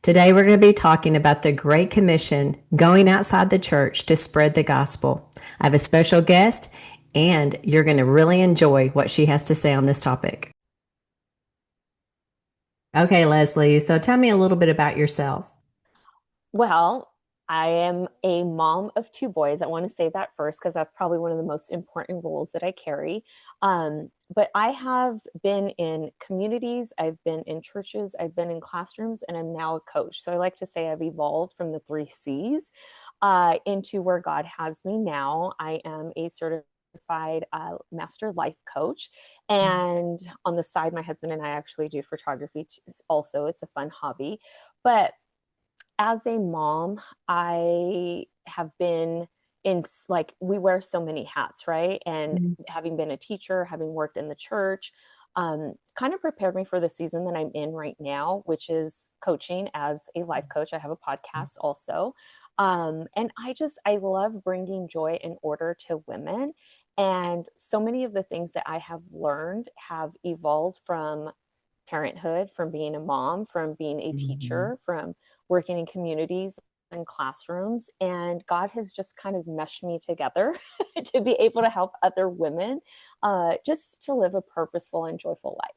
Today, we're going to be talking about the Great Commission, going outside the church to spread the gospel. I have a special guest, and you're going to really enjoy what she has to say on this topic. Okay, Leslie, so tell me a little bit about yourself. Well, I am a mom of two boys. I want to say that first because that's probably one of the most important roles that I carry. But I have been in communities, I've been in churches, I've been in classrooms, and I'm now a coach. So I like to say I've evolved from the three C's into where God has me now. I am a certified master life coach. And on the side, my husband and I actually do photography also. It's a fun hobby. But as a mom, I have been in like we wear so many hats, right? And Mhm. having been a teacher, having worked in the church, kind of prepared me for the season that I'm in right now, which is coaching as a life coach. I have a podcast also. And I love bringing joy and order to women. And so many of the things that I have learned have evolved from parenthood, from being a mom, from being a Mhm. teacher, from working in communities and classrooms. And God has just kind of meshed me together to be able to help other women just to live a purposeful and joyful life.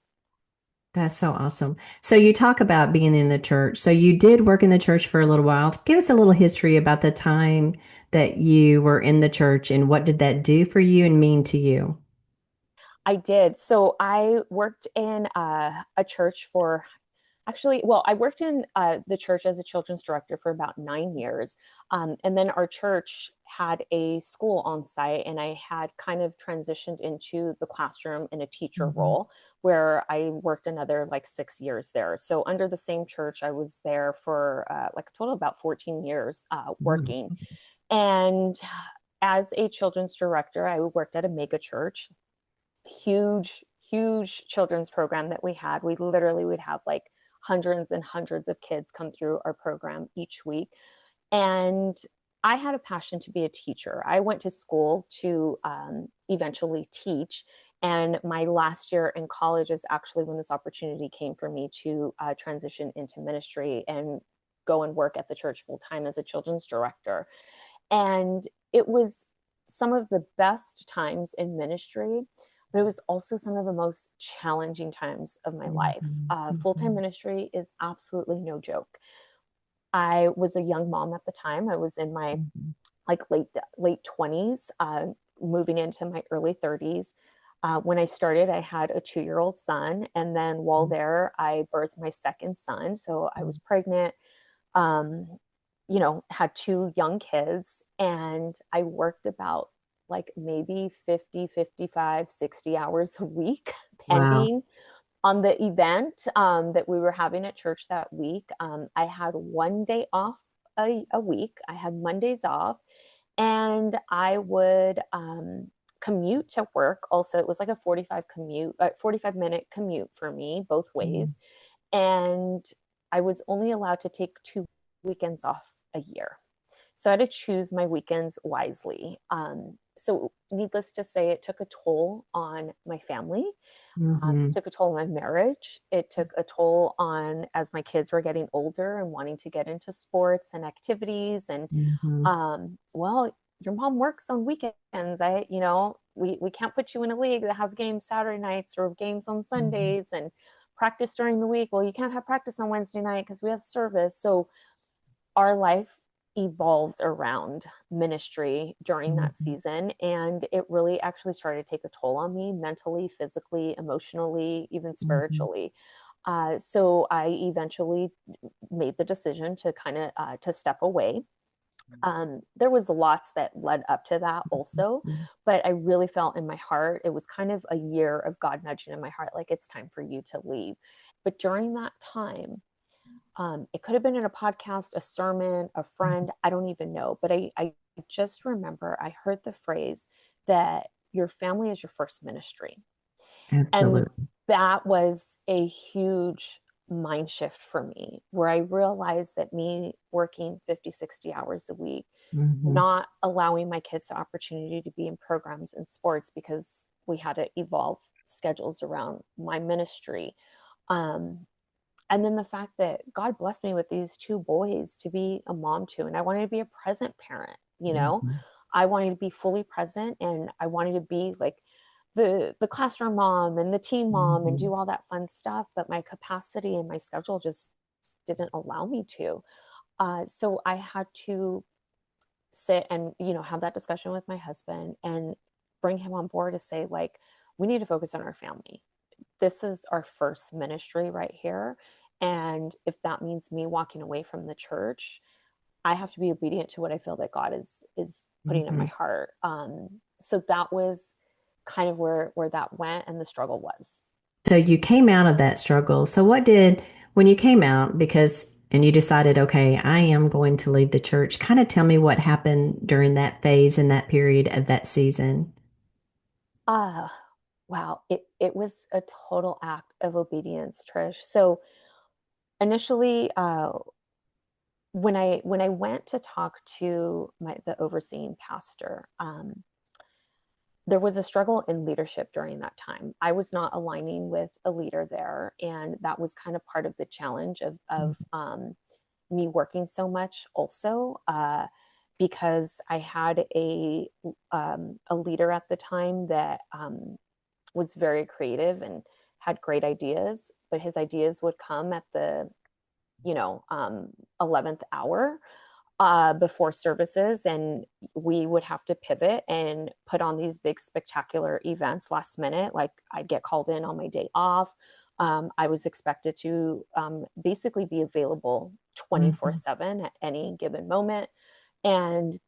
That's so awesome. So you talk about being in the church. So you did work in the church for a little while. Give us a little history about the time that you were in the church and what did that do for you and mean to you? I did. So I worked in a church for I worked in the church as a children's director for about 9 years. And then our church had a school on site, and I had kind of transitioned into the classroom in a teacher Mhm. role where I worked another like 6 years there. So, under the same church, I was there for like a total of about 14 years Mhm. working. And as a children's director, I worked at a mega church, huge children's program that we had. We literally would have like hundreds and hundreds of kids come through our program each week. And I had a passion to be a teacher. I went to school to eventually teach. And my last year in college is actually when this opportunity came for me to transition into ministry and go and work at the church full time as a children's director. And it was some of the best times in ministry, but it was also some of the most challenging times of my life. Mhm. Full time Mhm. ministry is absolutely no joke. I was a young mom at the time. I was in my Mhm. like late 20s, moving into my early 30s. When I started, I had a 2-year old son, and then while there, I birthed my second son. So I was pregnant, um, had two young kids, and I worked about like maybe 50, 55, 60 hours a week, Wow. pending on the event that we were having at church that week. I had one day off a week. I had Mondays off, and I would commute to work. Also, it was like a 45-minute commute for me both Mhm. ways, and I was only allowed to take 2 weekends off a year. So I had to choose my weekends wisely. So, needless to say, it took a toll on my family. Mhm. Took a toll on my marriage. It took a toll on as my kids were getting older and wanting to get into sports and activities. And Mhm. well, your mom works on weekends. We can't put you in a league that has games Saturday nights or games on Mhm. Sundays and practice during the week. Well, you can't have practice on Wednesday night because we have service. So our life evolved around ministry during that Mhm. season, and it really actually started to take a toll on me mentally, physically, emotionally, even Mhm. spiritually. So I eventually made the decision to kind of to step away. There was lots that led up to that also, Mhm. but I really felt in my heart it was kind of a year of God nudging in my heart, like it's time for you to leave. But during that time, it could have been in a podcast, a sermon, a friend, I don't even know. But I just remember I heard the phrase that your family is your first ministry. And Absolutely. that was a huge mind shift for me, where I realized that me working 50, 60 hours a week, Mhm. not allowing my kids the opportunity to be in programs and sports because we had to evolve schedules around my ministry. Um, And then the fact that God blessed me with these two boys to be a mom to, and I wanted to be a present parent, you know, Mhm. I wanted to be fully present, and I wanted to be like the classroom mom and the teen mom and Mhm. do all that fun stuff. But my capacity and my schedule just didn't allow me to. So I had to sit and, you know, have that discussion with my husband and bring him on board to say, like, we need to focus on our family. This is our first ministry right here. And if that means me walking away from the church, I have to be obedient to what I feel that God is putting in my Mhm. heart. So that was kind of where that went and the struggle was. So you came out of that struggle. So what did, when you came out, because, and you decided, okay, I am going to leave the church, kind of tell me what happened during that phase and that period of that season. Ah, wow. It was a total act of obedience, Trish. So initially, when I went to talk to the overseeing pastor, there was a struggle in leadership during that time. I was not aligning with a leader there, and that was kind of part of the challenge of me working so much also, because I had a leader at the time that was very creative and had great ideas, but his ideas would come at the, you know, 11th hour before services, and we would have to pivot and put on these big spectacular events last minute. Like, I'd get called in on my day off. I was expected to basically be available 24 Mhm. 7 at any given moment. And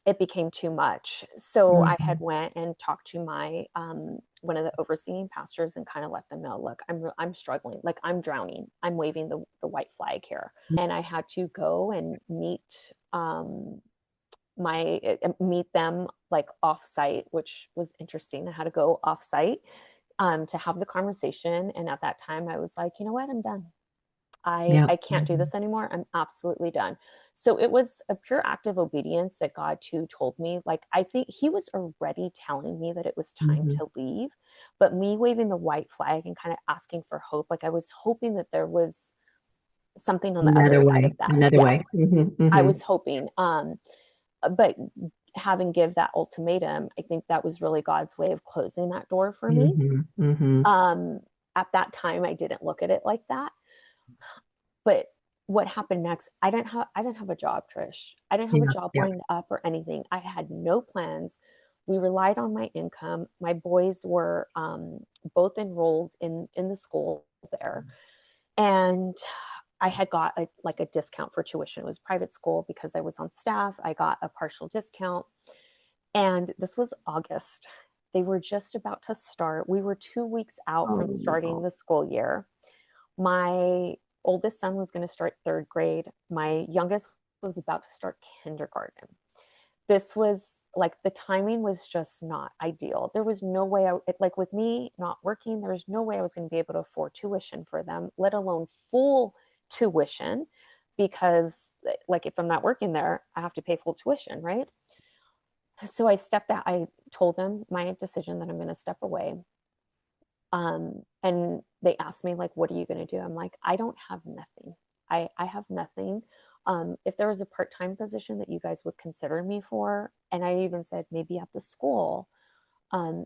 it became too much. So I had Mhm. went and talked to my one of the overseeing pastors and kind of let them know, look, I'm struggling, like I'm drowning, I'm waving the white flag here. And I had to go and meet them like off site, which was interesting. I had to go off site to have the conversation. And at that time I was like, you know what, I'm done. I Yep. can't do Mhm. this anymore. I'm absolutely done. So it was a pure act of obedience that God too told me. Like, I think he was already telling me that it was time Mhm. to leave, but me waving the white flag and kind of asking for hope, like I was hoping that there was something on the other Another side of way, that. another Yeah, way. Mhm. I was Mhm. hoping. But having give that ultimatum, I think that was really God's way of closing that door for me. Mhm. Mhm. Um, at that time, I didn't look at it like that. But what happened next, I didn't have a job, Trish. I didn't have a Yeah. job Yeah. lined up or anything. I had no plans. We relied on my income. My boys were both enrolled in the school there, and I had got like a discount for tuition. It was private school because I was on staff. I got a partial discount, and this was August. They were just about to start. We were 2 weeks out from starting Oh, the school year. My oldest son was going to start third grade. My youngest was about to start kindergarten. This was like, the timing was just not ideal. There was no way like with me not working, there was no way I was going to be able to afford tuition for them, let alone full tuition, because like if I'm not working there, I have to pay full tuition, right? So I stepped out. I told them my decision that I'm going to step away. And they asked me, like, what are you going to do? I'm like, I don't have nothing. I have nothing. If there was a part-time position that you guys would consider me for, and I even said maybe at the school,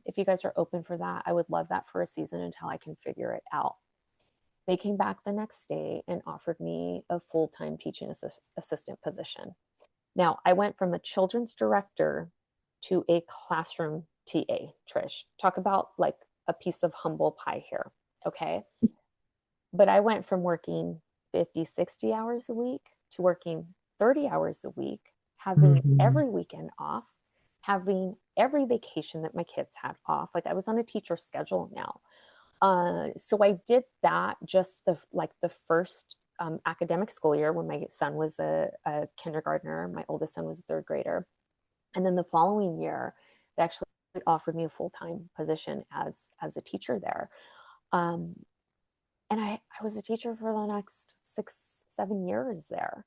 if you guys are open for that, I would love that for a season until I can figure it out. They came back the next day and offered me a full-time teaching assistant position. Now, I went from a children's director to a classroom TA, Trish. Talk about like a piece of humble pie here. Okay. But I went from working 50, 60 hours a week to working 30 hours a week, having mhm. every weekend off, having every vacation that my kids had off. Like, I was on a teacher schedule now. So I did that just the first academic school year when my son was a kindergartner, my oldest son was a third grader. And then the following year, they actually offered me a full-time position as a teacher there. Um, and I was a teacher for the next 6, 7 years there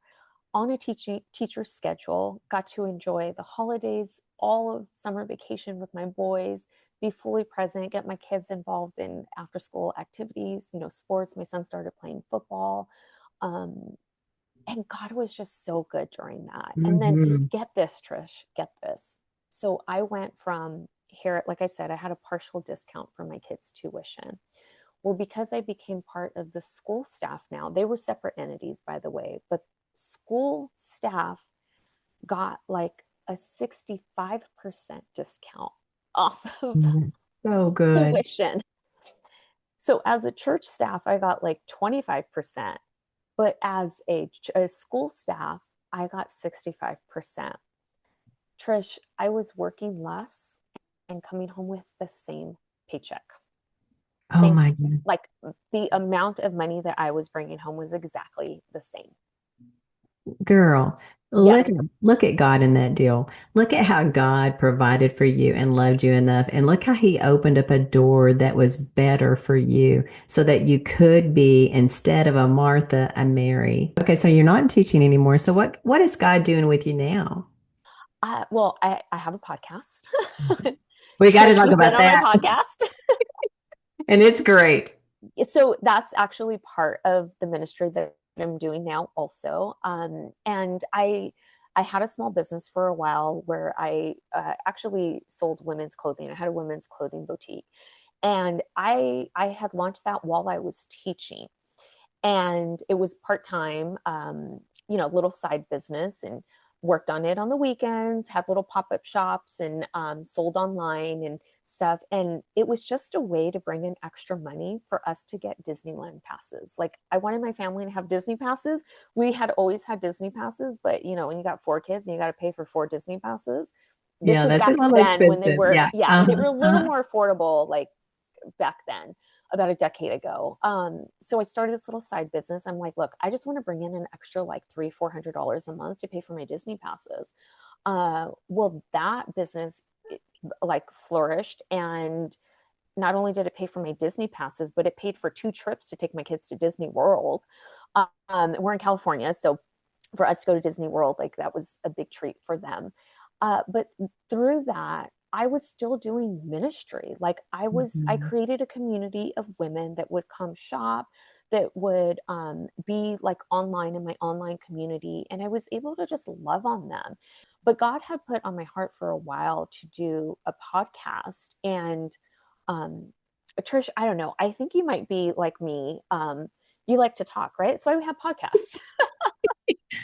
on a teacher schedule, got to enjoy the holidays all of summer vacation with my boys, be fully present, get my kids involved in after school activities, sports. My son started playing football. Um, and God was just so good during that. And then Hmm. get this, Trish, get this. So I went from here, like I said, I had a partial discount for my kids' tuition. Well, because I became part of the school staff now, they were separate entities, by the way, but school staff got like a 65% discount off of So good. tuition. So as a church staff, I got like 25%, but as a school staff, I got 65%. Trish, I was working less and coming home with the same paycheck. Oh Same, my goodness. like the amount of money that I was bringing home was exactly the same. Girl, look Yes. at look at God in that deal. Look at how God provided for you and loved you enough. And look how he opened up a door that was better for you so that you could be, instead of a Martha, a Mary. Okay, so you're not in teaching anymore. So what is God doing with you now? Well, I have a podcast. We got to Trish, talk you've been about on my that. podcast. And it's great. So that's actually part of the ministry that I'm doing now also. And I had a small business for a while where I actually sold women's clothing. I had a women's clothing boutique, and I had launched that while I was teaching, and it was part-time, little side business, and worked on it on the weekends, had little pop-up shops, and sold online and stuff. And it was just a way to bring in extra money for us to get Disneyland passes. Like, I wanted my family to have Disney passes. We had always had Disney passes, but when you got 4 kids and you got to pay for 4 Disney passes, this Yeah, was that's a back little then when they expensive. were, Yeah. yeah, they were a little more affordable, like back then, about a decade ago. So I started this little side business. I'm like, look, I just want to bring in an extra like $300-400 a month to pay for my Disney passes. Well, that business like flourished, and not only did it pay for my Disney passes, but it paid for 2 trips to take my kids to Disney World. We're in California, so for us to go to Disney World, like that was a big treat for them. But through that, I was still doing ministry. Like I Mhm. created a community of women that would come shop, that would be like online in my online community. And I was able to just love on them. But God had put on my heart for a while to do a podcast. And um, Trish, I don't know. I think you might be like me. You like to talk, right? That's why we have podcasts.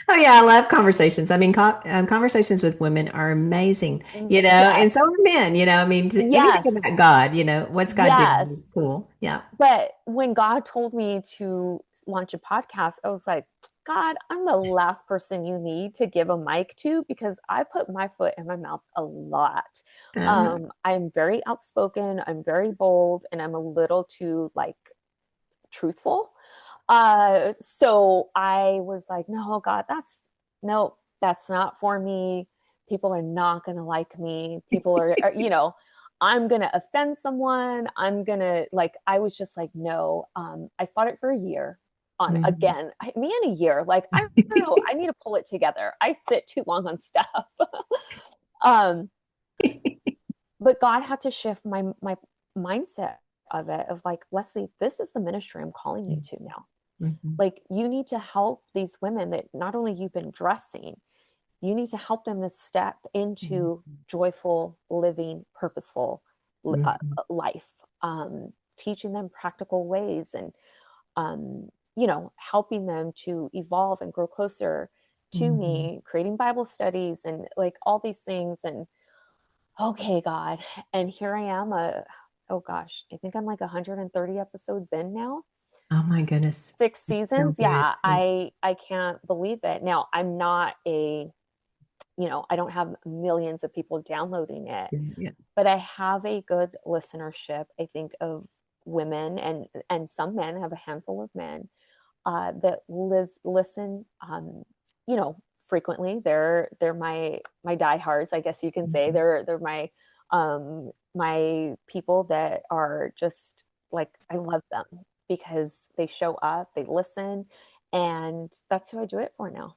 Oh yeah, I love conversations. I mean, conversations with women are amazing, and Yes. so are men. I mean, anything Yes. about God, what's God doing? Yes. Cool. Yeah. But when God told me to launch a podcast, I was like, God, I'm the last person you need to give a mic to, because I put my foot in my mouth a lot. Uh-huh. I'm very outspoken, I'm very bold, and I'm a little too like truthful. So I was like, no, God, no, that's not for me. People are not going to like me. People I'm going to offend someone. I'm going to like, I was just like, no. I fought it for a year on Mhm. again, me in a year. Like, I don't know. I need to pull it together. I sit too long on stuff. um, but God had to shift my mindset of it, of like, Leslie, this is the ministry I'm calling you to now. Mhm. Like, you need to help these women that not only you've been dressing, you need to help them to step into Mhm. joyful living, purposeful Mhm. life, teaching them practical ways, and helping them to evolve and grow closer to Mhm. me, creating Bible studies and like all these things. And okay, God, and here I am, oh gosh, I think I'm like 130 episodes in now. Oh my goodness. 6 seasons. So good. Yeah, Yeah. I can't believe it. Now, I'm not I don't have millions of people downloading it, Yeah. but I have a good listenership, I think, of women, and some men, have a handful of men that listen, frequently. They're my diehards, I guess you can say. Mhm. They're my people that are just like, I love them because they show up, they listen, and that's who I do it for now.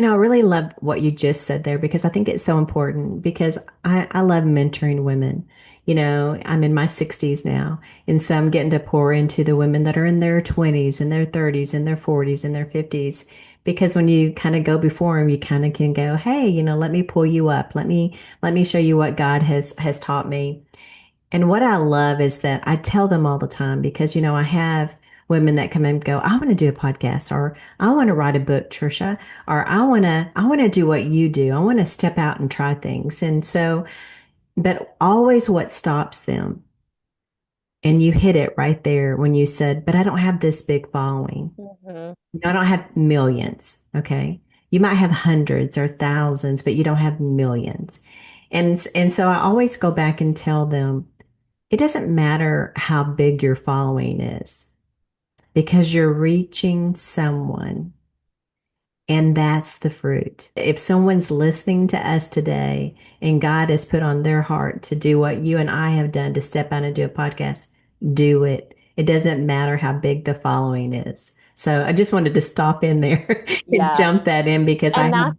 I really love what you just said there because I think it's so important because I love mentoring women. I'm in my 60s now, and so I'm getting to pour into the women that are in their 20s and their 30s and their 40s and their 50s. Because when you kind of go before them, you kind of can go, hey, let me pull you up. Let me show you what God has taught me. And what I love is that I tell them all the time because, I have women that come in and go, I want to do a podcast or I want to write a book, Trisha, or I want to do what you do. I want to step out and try things. And so, but always what stops them. And you hit it right there when you said, but I don't have this big following. Mhm. I don't have millions. Okay. You might have hundreds or thousands, but you don't have millions. And so I always go back and tell them, it doesn't matter how big your following is because you're reaching someone, and that's the fruit. If someone's listening to us today and God has put on their heart to do what you and I have done to step out and do a podcast, do it. It doesn't matter how big the following is. So I just wanted to stop in there and Yeah. jump that in because I And have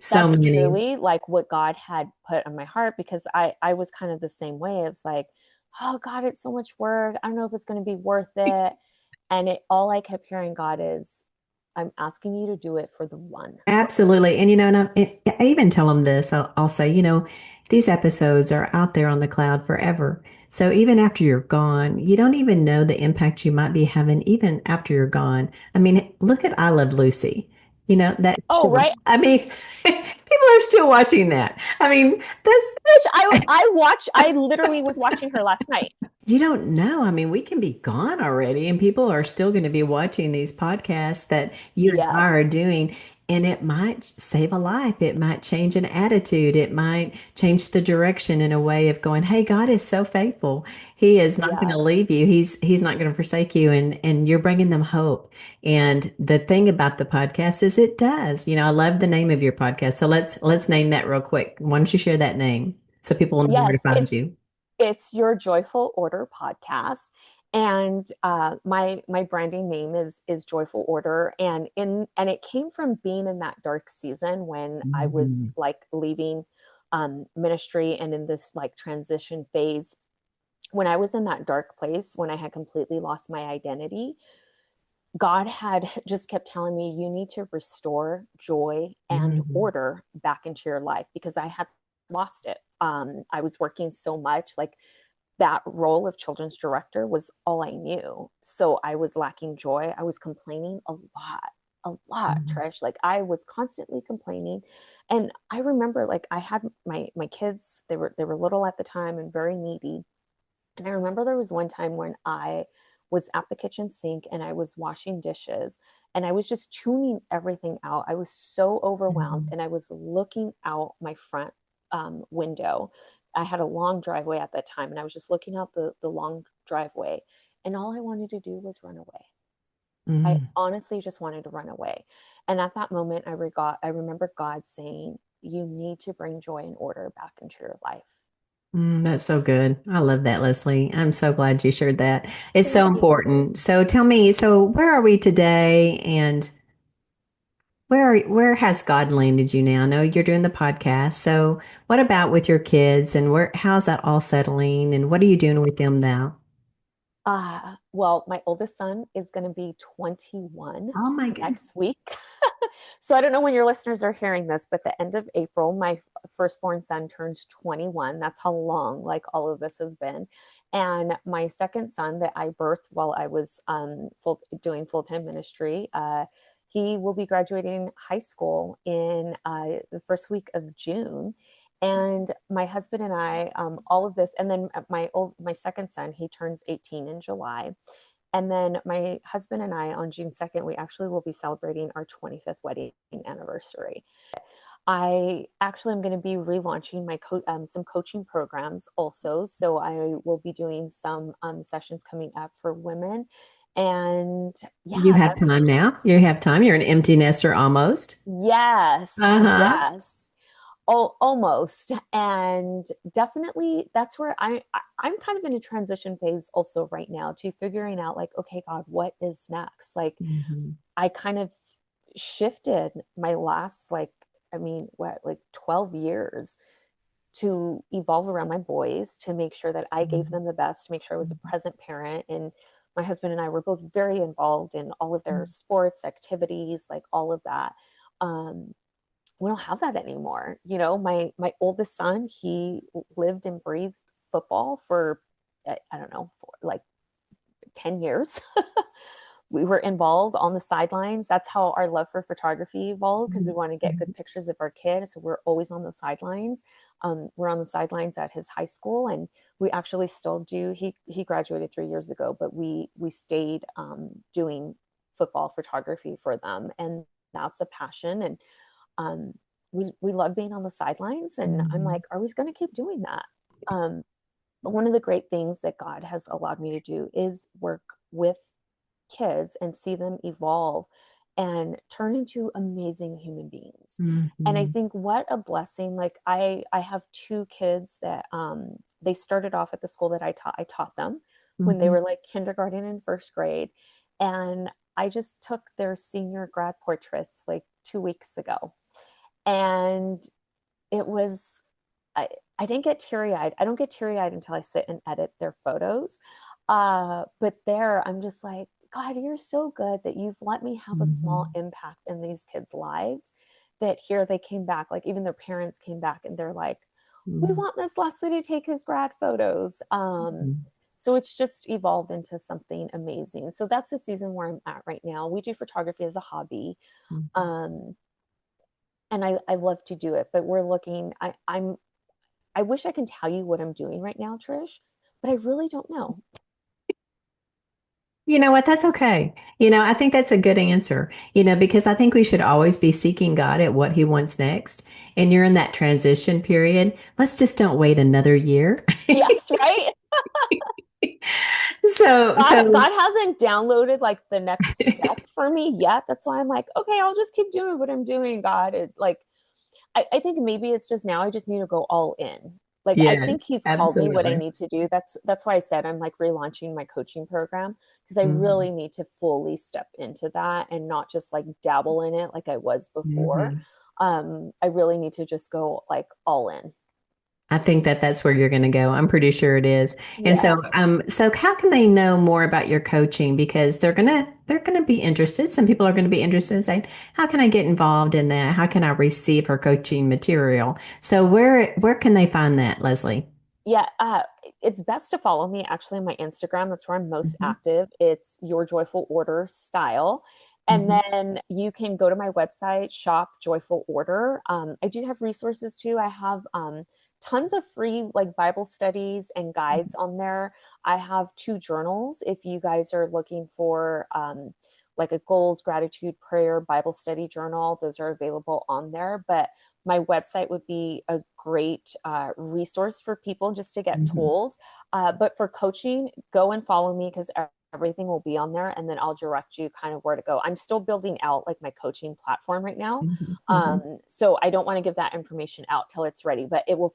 so that's many. truly like what God had put on my heart, because I was kind of the same way. It's like, oh God, it's so much work. I don't know if it's going to be worth it. And all I kept hearing God is, I'm asking you to do it for the one. Absolutely. And, and I even tell them this. I'll say, these episodes are out there on the cloud forever. So even after you're gone, you don't even know the impact you might be having even after you're gone. I mean, look at I Love Lucy. That Oh, show. right. I mean, people are still watching that. I mean, that's Which I literally was watching her last night. You don't know. I mean, we can be gone already, and people are still going to be watching these podcasts that you and I are Yes. doing. And it might save a life. It might change an attitude. It might change the direction in a way of going, hey, God is so faithful. He is not going to Yeah. leave you. He's not going to forsake you. And you're bringing them hope. And the thing about the podcast is it does. I love the name of your podcast. So let's name that real quick. Why don't you share that name so people will know where to Yes, find you? it's Your Joyful Order podcast. And my branding name is Joyful Order. And it came from being in that dark season when I was Mhm. like leaving ministry and in this like transition phase. When I was in that dark place, when I had completely lost my identity, God had just kept telling me, you need to restore joy and Mhm. order back into your life, because I had lost it. I was working so much, like that role of children's director was all I knew. So I was lacking joy. I was complaining a lot, Mhm. Trish. Like I was constantly complaining. And I remember like I had my kids, they were little at the time and very needy. And I remember there was one time when I was at the kitchen sink and I was washing dishes and I was just tuning everything out. I was so overwhelmed Mhm. and I was looking out my front window. I had a long driveway at that time and I was just looking out the long driveway. And all I wanted to do was run away. I Mhm. honestly just wanted to run away. And at that moment, I remember God saying, you need to bring joy and order back into your life. That's so good. I love that, Leslie. I'm so glad you shared that. It's so Thank you. important. So tell me, so where are we today and where has God landed you now? I know you're doing the podcast. So what about with your kids and how's that all settling and what are you doing with them now? Well, my oldest son is going to be 21 Oh my goodness. next week. So I don't know when your listeners are hearing this, but the end of April, my firstborn son turns 21. That's how long like all of this has been. And my second son that I birthed while I was doing full-time ministry, he will be graduating high school in the first week of June. And my husband and I, all of this, and then my second son, he turns 18 in July. And then my husband and I on June 2nd, we actually will be celebrating our 25th wedding anniversary. I actually am going to be relaunching some coaching programs also. So I will be doing some sessions coming up for women. And You yeah, have time that's now. You have time. You're an empty nester almost. yes, Uh-huh. yes. Oh, almost. And definitely that's where I'm kind of in a transition phase also right now to figuring out like, okay, God, what is next? Like Mhm. I kind of shifted my last, like, I mean, what, like 12 years to evolve around my boys, to make sure that I gave them the best, to make sure I was a present parent. And my husband and I were both very involved in all of their sports activities, like all of that. Um, we don't have that anymore. You know, my oldest son, he lived and breathed football for I don't know, for like 10 years. We were involved on the sidelines. That's how our love for photography evolved, because we want to get good pictures of our kids. So we're always on the sidelines. We're on the sidelines at his high school, and we actually still do. He graduated 3 years ago, but we stayed doing football photography for them, and that's a passion. And um, we love being on the sidelines. And I'm like, are we going to keep doing that? But one of the great things that God has allowed me to do is work with kids and see them evolve and turn into amazing human beings. And I Mhm. think what a blessing. Like, I have two kids that they started off at the school that I taught them when they Mhm. were like kindergarten and first grade. And I just took their senior grad portraits like 2 weeks ago. And it was, I, I didn't get teary eyed. I don't get teary eyed until I sit and edit their photos. But there, I'm just like, God, you're so good that you've let me have a small Mhm. impact in these kids' lives. That here they came back, like even their parents came back and they're like, we Mhm. want Miss Leslie to take his grad photos. Mhm. So it's just evolved into something amazing. So that's the season where I'm at right now. We do photography as a hobby. Mhm. Um, and I love to do it, but we're looking, I wish I can tell you what I'm doing right now, Trish, but I really don't know. You know what? That's okay. I think that's a good answer, because I think we should always be seeking God at what he wants next. And you're in that transition period. Let's just don't wait another year. Yes, right? So, God so hasn't downloaded like the next step for me yet. That's why I'm like, okay, I'll just keep doing what I'm doing, God. I think maybe it's just now I just need to go all in. Like, I yes, think he's called me what I absolutely. need to do. That's why I said I'm like relaunching my coaching program, because I Mhm. really need to fully step into that and not just like dabble in it like I was before. Mhm. I really need to just go like all in. I think that that's where you're going to go. I'm pretty sure it is. And Yeah. so how can they know more about your coaching? Because they're gonna be interested. Some people are going to be interested, saying, "How can I get involved in that? How can I receive her coaching material?" So where can they find that, Leslie? Yeah, it's best to follow me actually on my Instagram. That's where I'm most Hmm. active. It's Your Joyful Order Style. And Hmm. then you can go to my website, shop Joyful Order. I do have resources too. I have tons of free like Bible studies and guides on there. I have two journals if you guys are looking for like a goals, gratitude, prayer, Bible study journal. Those are available on there. But my website would be a great resource for people just to get Hmm. tools. But for coaching, go and follow me, because everything will be on there, and then I'll direct you kind of where to go. I'm still building out like my coaching platform right now. Hmm. Hmm. So I don't want to give that information out till it's ready, but it will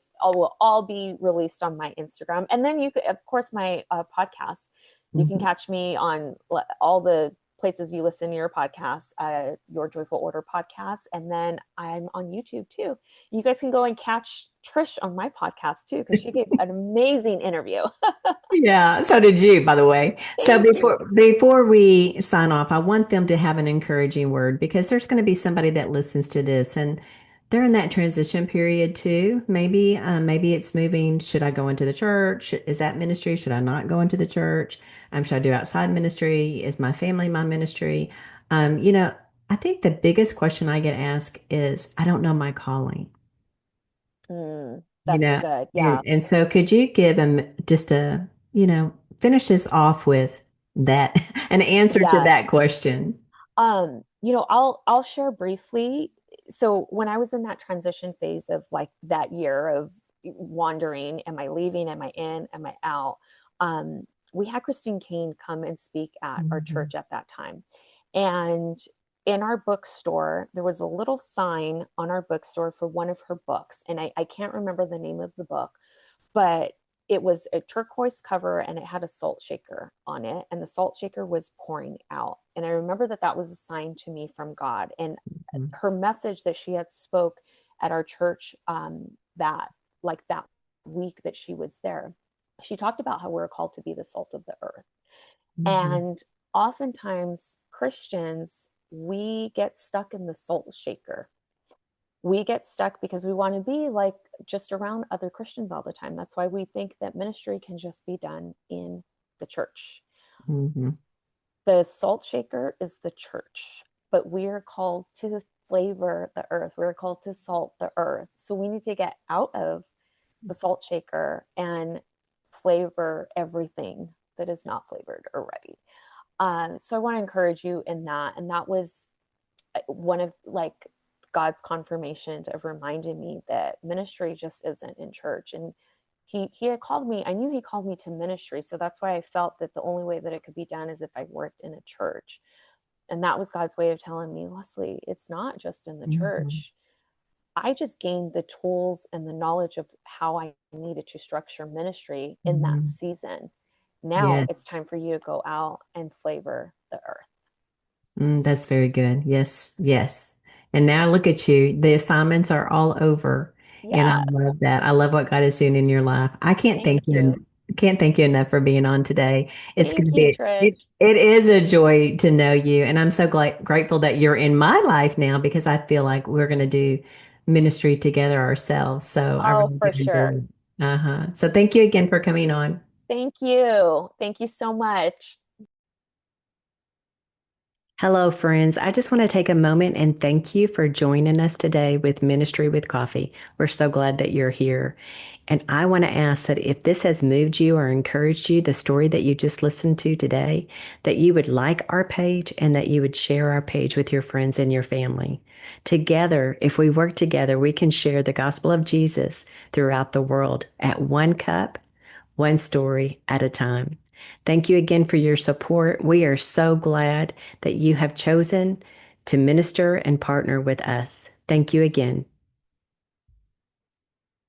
all be released on my Instagram. And then you could, of course, my podcast, you can Hmm. catch me on all the places you listen to your podcast, Your Joyful Order podcast. And then I'm on YouTube too. You guys can go and catch Trish on my podcast too, because she gave an amazing interview. Yeah, so did you, by the way. So Thank you. before we sign off, I want them to have an encouraging word because there's going to be somebody that listens to this and they're in that transition period too. Maybe it's moving. Should I go into the church? Is that ministry? Should I not go into the church? Should I do outside ministry? Is my family my ministry? Um, you know, I think the biggest question I get asked is, I don't know my calling. You That's know, good. and, Yeah. and so could you give him just finish this off with that, an answer to that Yes. question? I'll share briefly. So when I was in that transition phase of like that year of wandering, am I leaving? Am I in? Am I out? We had Christine Kane come and speak at our Mhm. church at that time. And in our bookstore, there was a little sign on our bookstore for one of her books. And I can't remember the name of the book, but it was a turquoise cover and it had a salt shaker on it, and the salt shaker was pouring out. And I remember that that was a sign to me from God. And Mhm. her message that she had spoke at our church, that like that week that she was there, she talked about how we're called to be the salt of the earth. Mhm. And oftentimes Christians, we get stuck in the salt shaker. We get stuck because we want to be like just around other Christians all the time. That's why we think that ministry can just be done in the church. Mhm. The salt shaker is the church, but we are called to flavor the earth. We're called to salt the earth. So we need to get out of the salt shaker and flavor everything that is not flavored already. So I want to encourage you in that. And that was one of like God's confirmations of reminding me that ministry just isn't in church. And he had called me, I knew he called me to ministry. So that's why I felt that the only way that it could be done is if I worked in a church. And that was God's way of telling me, Leslie, it's not just in the Mhm. church. I just gained the tools and the knowledge of how I needed to structure ministry in that Mhm. season. Yeah. Now it's time for you to go out and flavor the earth. That's very good. Yes, yes. And now look at you. The assignments are all over. And I Yeah. love that. I love what God is doing in your life. I Thank you. can't thank you enough for being on today. It's going Thank to you, be Trish. it is a joy to know you. And I'm so grateful that you're in my life now because I feel like we're going to do ministry together ourselves. So I Oh, really do for enjoy sure. it. Uh-huh. So thank you again for coming on. Thank you. Thank you so much. Hello, friends. I just want to take a moment and thank you for joining us today with Ministry with Coffee. We're so glad that you're here. And I want to ask that if this has moved you or encouraged you, the story that you just listened to today, that you would like our page and that you would share our page with your friends and your family. Together, if we work together, we can share the gospel of Jesus throughout the world at one cup, one story at a time. Thank you again for your support. We are so glad that you have chosen to minister and partner with us. Thank you again.